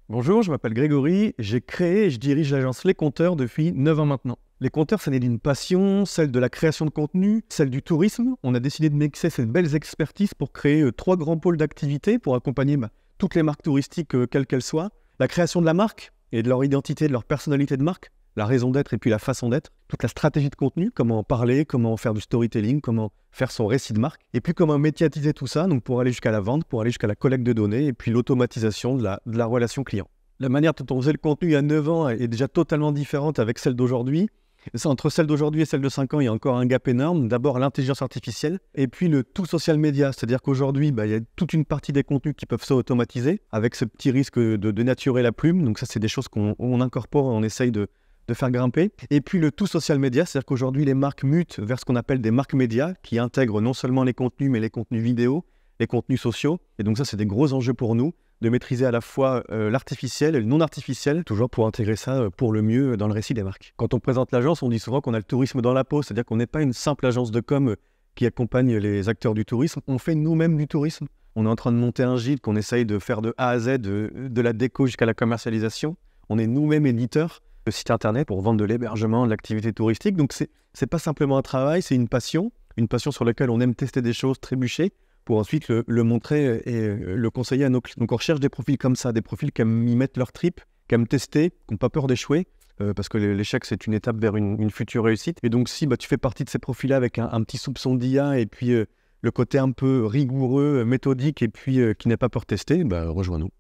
Bonjour, je m'appelle Grégory, j'ai créé et je dirige l'agence Les Compteurs depuis 9 ans maintenant. Les Compteurs, ça naît d'une passion, celle de la création de contenu, celle du tourisme. On a décidé de mixer ces belles expertises pour créer 3 grands pôles d'activité pour accompagner toutes les marques touristiques, quelles qu'elles soient. La création de la marque et de leur identité, de leur personnalité de marque, la raison d'être et puis la façon d'être. Toute la stratégie de contenu, comment en parler, comment faire du storytelling, comment faire son récit de marque. Et puis comment médiatiser tout ça, donc pour aller jusqu'à la vente, pour aller jusqu'à la collecte de données et puis l'automatisation de la relation client. La manière dont on faisait le contenu il y a 9 ans est déjà totalement différente avec celle d'aujourd'hui. Entre celle d'aujourd'hui et celle de 5 ans, il y a encore un gap énorme. D'abord, l'intelligence artificielle et puis le tout social media. C'est-à-dire qu'aujourd'hui, il y a toute une partie des contenus qui peuvent s'automatiser avec ce petit risque de dénaturer la plume. Donc ça, c'est des choses qu'on incorpore et on essaye de faire grimper. Et puis le tout social media, c'est-à-dire qu'aujourd'hui, les marques mutent vers ce qu'on appelle des marques médias qui intègrent non seulement les contenus, mais les contenus vidéo, les contenus sociaux. Et donc ça, c'est des gros enjeux pour nous, de maîtriser à la fois l'artificiel et le non-artificiel, toujours pour intégrer ça pour le mieux dans le récit des marques. Quand on présente l'agence, on dit souvent qu'on a le tourisme dans la peau, c'est-à-dire qu'on n'est pas une simple agence de com qui accompagne les acteurs du tourisme, on fait nous-mêmes du tourisme. On est en train de monter un gîte qu'on essaye de faire de A à Z, de la déco jusqu'à la commercialisation. On est nous-mêmes éditeurs de sites internet pour vendre de l'hébergement, de l'activité touristique. Donc c'est pas simplement un travail, c'est une passion sur laquelle on aime tester des choses, trébucher, pour ensuite le montrer et le conseiller à nos clients. Donc on recherche des profils comme ça, des profils qui aiment y mettre leur trip, qui aiment tester, qui n'ont pas peur d'échouer, parce que l'échec c'est une étape vers une future réussite. Et donc si tu fais partie de ces profils-là avec un petit soupçon d'IA et puis le côté un peu rigoureux, méthodique et puis qui n'a pas peur de tester, rejoins-nous.